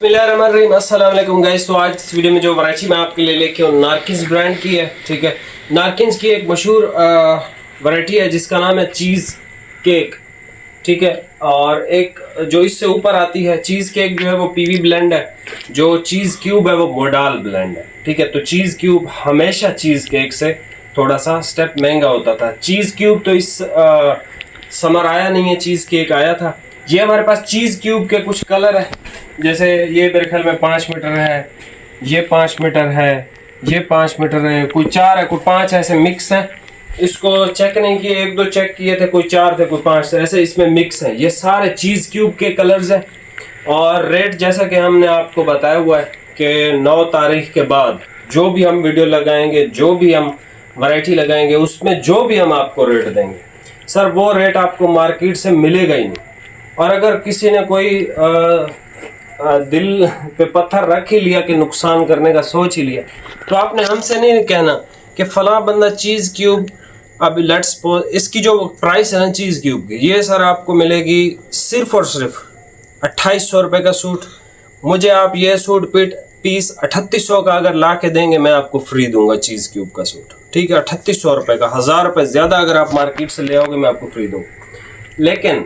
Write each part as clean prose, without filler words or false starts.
अस्सलाम वालेकुम गाइस। तो आज इस वीडियो में जो वैरायटी मैं आपके लिए लेके हूँ नारकिन्स ब्रांड की है। ठीक है, नारकिन्स की एक मशहूर वैरायटी है जिसका नाम है चीज़ केक। ठीक है, और एक जो इससे ऊपर आती है चीज़ केक जो है वो पीवी ब्लेंड है, जो चीज़ क्यूब है वो मोडाल ब्लेंड है। ठीक है, तो चीज़ क्यूब हमेशा चीज़ केक से थोड़ा सा स्टेप महंगा होता था। चीज़ क्यूब तो इस समर आया नहीं है, चीज़ केक आया था। ये हमारे पास चीज़ क्यूब के कुछ कलर है, जैसे ये मेरे ख्याल में 5 मीटर है, ये 5 मीटर है, ये 5 मीटर है, कोई 4 है, कोई 5 ऐसे मिक्स है। इसको चेक नहीं किए, 1-2 चेक किए थे, कोई 4 थे, कोई 5 थे, ऐसे इसमें मिक्स है। ये सारे चीज़ क्यूब के कलर्स हैं। और रेट जैसा कि हमने आपको बताया हुआ है कि 9 तारीख के बाद जो भी हम वीडियो लगाएंगे, जो भी हम वैरायटी लगाएंगे, उसमें जो भी हम आपको रेट देंगे सर, वो रेट आपको मार्केट से मिलेगा ही नहीं। और अगर किसी ने कोई दिल पे पत्थर रख ही लिया कि नुकसान करने का सोच ही लिया, तो आपने हमसे नहीं कहना कि फला बंदा चीज़ क्यूब, अभी लेट्स सपोज इसकी जो प्राइस है ना चीज़ क्यूब की, ये सर आपको मिलेगी सिर्फ और सिर्फ 2800 रुपये का सूट। मुझे आप ये सूट पीस 3800 का अगर ला के देंगे, मैं आपको फ्री दूंगा चीज़ क्यूब का सूट। ठीक है, 3800 रुपये का, 1000 रुपये ज़्यादा अगर आप मार्केट से ले आओगे मैं आपको फ्री दूंगा। लेकिन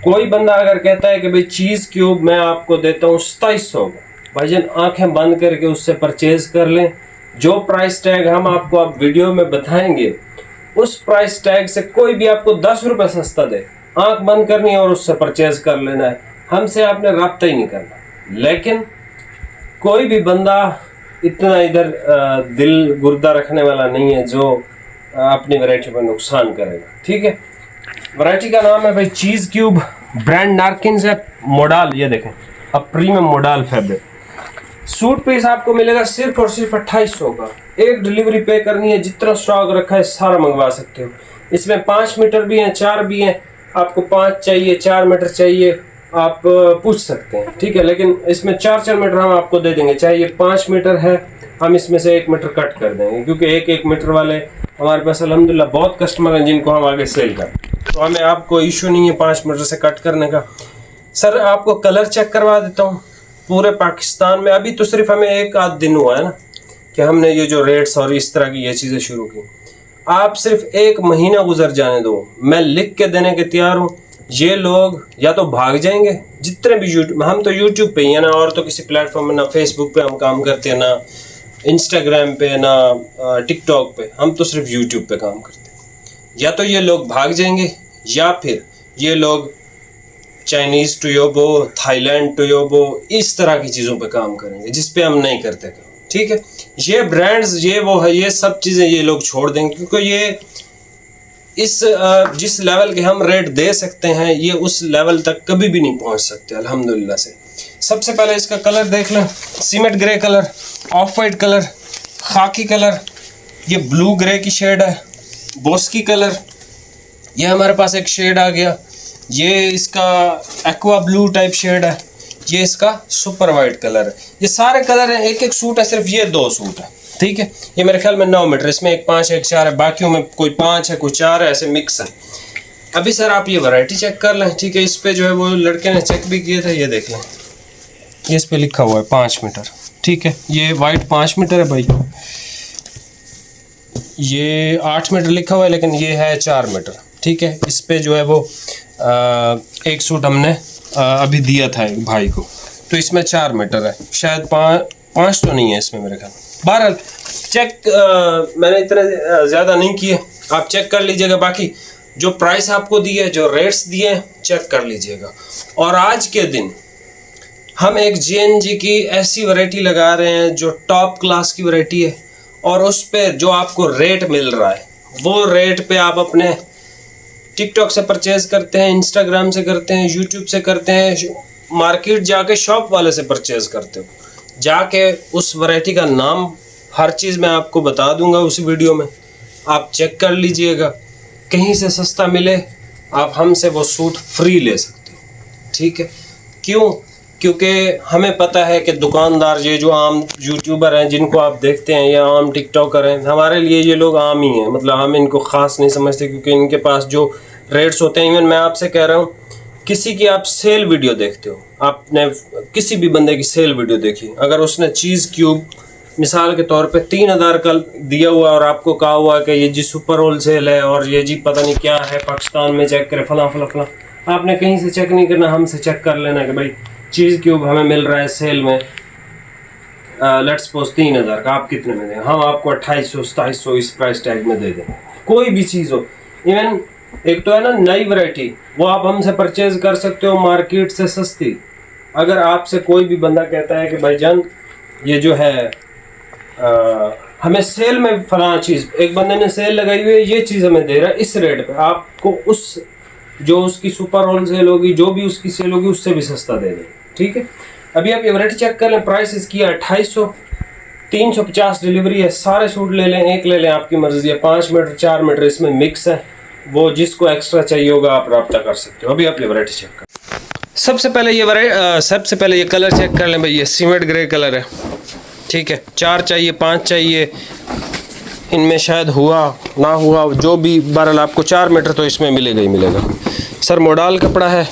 कोई बंदा अगर कहता है कि भाई चीज़ क्यूब मैं आपको देता हूँ 2700 का, भाईजान आंखें बंद करके उससे परचेज कर लें। जो प्राइस टैग हम आपको अब वीडियो में बताएंगे, उस प्राइस टैग से कोई भी आपको 10 रुपये सस्ता दे, आंख बंद करनी है और उससे परचेज कर लेना है। हमसे आपने रब्ता ही नहीं करना। लेकिन कोई भी बंदा इतना इधर दिल गुर्दा रखने वाला नहीं है जो अपनी वैरायटी पर नुकसान करेगा। ठीक है, वैरायटी का नाम है भाई चीज़ क्यूब, ब्रांड नारकिन्स है, मोडाल। ये देखें, अब premium modal fabric. Suit piece आपको मिलेगा सिर्फ और सिर्फ 2800 का। एक डिलीवरी पे करनी है, जितना स्टॉक रखा है सारा मंगवा सकते हो। इसमें 5 मीटर भी हैं, 4 भी हैं। आपको 5 चाहिए, 4 मीटर चाहिए, आप पूछ सकते हैं। ठीक है, लेकिन इसमें 4-4 मीटर हम आपको दे देंगे। चाहे ये 5 मीटर है, हम इसमें से 1 मीटर कट कर देंगे, क्योंकि 1-1 मीटर वाले हमारे पास अल्हम्दुलिल्लाह बहुत कस्टमर हैं जिनको हम आगे सेल करते हैं, तो हमें आपको इशू नहीं है 5 मीटर से कट करने का। सर आपको कलर चेक करवा देता हूँ। पूरे पाकिस्तान में अभी तो सिर्फ हमें 1-आध दिन हुआ है ना कि हमने ये जो रेट्स और इस तरह की ये चीज़ें शुरू की। आप सिर्फ 1 महीना गुजर जाने दो, मैं लिख के देने के तैयार हूँ। ये लोग या तो भाग जाएंगे, जितने भी यूट्यूब, हम तो यूट्यूब पे ही है ना, और तो किसी प्लेटफॉर्म में ना, फेसबुक पे हम काम करते हैं ना, इंस्टाग्राम पे ना, टिकटॉक पे, हम तो सिर्फ यूट्यूब पे काम करते हैं। या तो ये लोग भाग जाएंगे, या फिर ये लोग चाइनीज़ टोयोबो, थाईलैंड टोयोबो, इस तरह की चीज़ों पे काम करेंगे जिस पे हम नहीं करते काम। ठीक है, ये ब्रांड्स, ये वो है, ये सब चीज़ें ये लोग छोड़ देंगे, क्योंकि ये इस जिस लेवल के हम रेट दे सकते हैं, ये उस लेवल तक कभी भी नहीं पहुंच सकते अल्हम्दुलिल्लाह से। सबसे पहले इसका कलर देख लें, cement grey colour, of white colour, खाकी कलर, ये ब्लू ग्रे की शेड है, बोस्की कलर, ये हमारे पास एक शेड आ गया, ये इसका एक्वा ब्लू टाइप शेड है, ये इसका सुपर वाइट कलर है। ये सारे कलर हैं, एक एक सूट है, सिर्फ ये 2 सूट है। ठीक है, ये मेरे ख्याल में 9 मीटर, इसमें एक 5 एक 4 है, बाकियों में कोई 5 है, कोई 4 है, ऐसे मिक्स है। अभी सर आप ये वैरायटी चेक कर लें। ठीक है, इस पे जो है वो लड़के ने चेक भी किए थे, ये देख लें, ये इस पे लिखा हुआ है 5 मीटर। ठीक है, ये वाइट 5 मीटर है भाई, ये 8 मीटर लिखा हुआ है, लेकिन ये है 4 मीटर। ठीक है, इस पे जो है वो एक सूट हमने अभी दिया था एक भाई को, तो इसमें 4 मीटर है, शायद 5 तो नहीं है इसमें मेरे ख्याल। बहरहाल चेक मैंने इतने ज़्यादा नहीं किए, आप चेक कर लीजिएगा। बाकी जो प्राइस आपको दिए, जो रेट्स दिए, चेक कर लीजिएगा। और आज के दिन हम एक JNG की ऐसी वैरायटी लगा रहे हैं जो टॉप क्लास की वैरायटी है, और उस पर जो आपको रेट मिल रहा है, वो रेट पे आप अपने टिकटॉक से परचेज करते हैं, इंस्टाग्राम से करते हैं, यूट्यूब से करते हैं, मार्केट जाके शॉप वाले से परचेज करते हो, जाके उस वैरायटी का नाम हर चीज़ मैं आपको बता दूंगा उस वीडियो में, आप चेक कर लीजिएगा। कहीं से सस्ता मिले, आप हमसे वो सूट फ्री ले सकते हो। ठीक है, क्यों? क्योंकि हमें पता है कि दुकानदार, ये जो आम यूट्यूबर हैं जिनको आप देखते हैं, या आम टिकटॉकर हैं, हमारे लिए ये लोग आम ही हैं, मतलब हम इनको ख़ास नहीं समझते, क्योंकि इनके पास जो रेट्स होते हैं, इवन मैं आपसे कह रहा हूँ किसी की आप सेल वीडियो देखते हो, आपने किसी भी बंदे की सेल वीडियो देखी, अगर उसने चीज़ क्यूब मिसाल के तौर पे 3000 का दिया हुआ और आपको कहा हुआ कि ये जी सुपर होल सेल है और ये जी पता नहीं क्या है, पाकिस्तान में चेक करें फला फला फला, आपने कहीं से चेक नहीं करना, हमसे चेक कर लेना कि भाई चीज़ क्यूब हमें मिल रहा है सेल में लेट्स सपोज 3000 का, आप कितने में दें? हम आपको 2800 2700 इस प्राइस टैग में दे दें। कोई भी चीज़ हो, इवन एक तो है ना नई वैरायटी, वो आप हमसे परचेज कर सकते हो मार्केट से सस्ती। अगर आपसे कोई भी बंदा कहता है कि भाईजान ये जो है हमें सेल में फलाना चीज़, एक बंदे ने सेल लगाई हुई है, ये चीज़ हमें दे रहा है इस रेट पे, आपको उस जो उसकी सुपर होल सेल होगी, जो भी उसकी सेल होगी, उससे भी सस्ता दे दें। ठीक है, अभी आप ये वैरायटी चेक कर लें, प्राइस इसकी है 2800, 350 डिलीवरी है। सारे सूट ले लें, एक ले लें, आपकी मर्जी है, 5 मीटर 4 मीटर इसमें मिक्स है, वो जिसको एक्स्ट्रा चाहिए होगा आप रब्ता कर सकते हो। अभी आप ये वैरायटी चेक कर, सबसे पहले ये कलर चेक कर लें भाई, ये सीमेंट ग्रे कलर है। ठीक है, 4 चाहिए 5 चाहिए, इनमें शायद हुआ ना हुआ, जो भी बहरहाल आपको 4 मीटर तो इसमें मिलेगा ही मिलेगा। सर मॉडल कपड़ा है।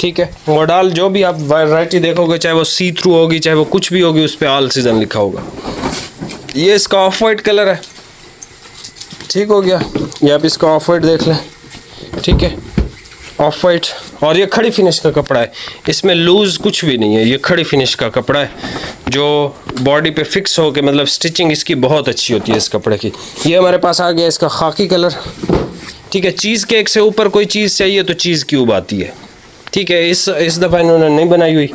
ठीक है, मॉडल जो भी आप वैरायटी देखोगे, चाहे वो सी थ्रू होगी, चाहे वो कुछ भी होगी, उस पर ऑल सीजन लिखा होगा। ये इसका ऑफ वाइट कलर है। ठीक हो गया, ये आप इसका ऑफ वाइट देख लें। ठीक है, ऑफ वाइट, और ये खड़ी फिनिश का कपड़ा है, इसमें लूज़ कुछ भी नहीं है, ये खड़ी फिनिश का कपड़ा है जो बॉडी पे फिक्स हो के, मतलब स्टिचिंग इसकी बहुत अच्छी होती है इस कपड़े की। ये हमारे पास आ गया इसका खाकी कलर। ठीक है, चीज़ केक से ऊपर कोई चीज़ चाहिए तो चीज़ क्यूब आती है। ठीक है, इस दफ़ा इन्होंने नहीं बनाई हुई,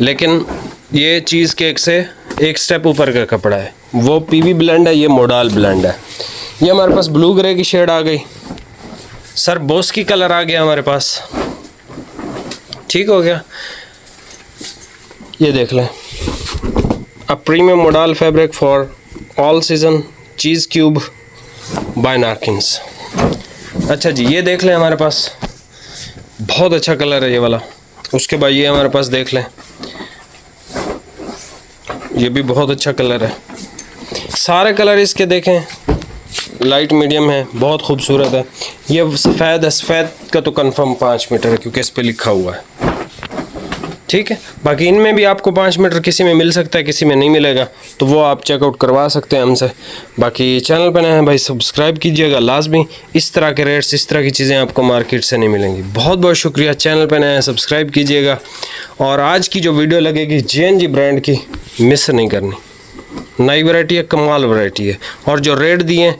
लेकिन ये चीज़ केक से एक स्टेप ऊपर का कपड़ा है, वो पीवी ब्लेंड है, ये मॉडल ब्लेंड है। ये हमारे पास ब्लू ग्रे की शेड आ गई। सर बोस की कलर आ गया हमारे पास। ठीक हो गया, ये देख लें, a premium model fabric for all season, cheese cube by Narkins. अच्छा जी, ये देख लें, हमारे पास बहुत अच्छा कलर है ये वाला। उसके बाद ये हमारे पास देख लें, ये भी बहुत अच्छा कलर है। सारे कलर इसके देखें, लाइट मीडियम है, बहुत खूबसूरत है। ये सफ़ेद है, सफ़ेद का तो कंफर्म 5 मीटर है क्योंकि इस पे लिखा हुआ है। ठीक है, बाकी इनमें भी आपको 5 मीटर किसी में मिल सकता है, किसी में नहीं मिलेगा, तो वो आप चेकआउट करवा सकते हैं हमसे। बाकी चैनल पर नए हैं भाई, सब्सक्राइब कीजिएगा लाजमी, इस तरह के रेट्स, इस तरह की चीज़ें आपको मार्केट से नहीं मिलेंगी। बहुत बहुत शुक्रिया, चैनल पर नए हैं सब्सक्राइब कीजिएगा, और आज की जो वीडियो लगेगी JNG ब्रांड की, मिस नहीं करनी। नई वैरायटी है, कमाल वैरायटी है, और जो रेट दिए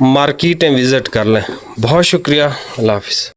मार्केटें विज़िट कर लें। बहुत शुक्रिया, अल्लाह हाफिज़।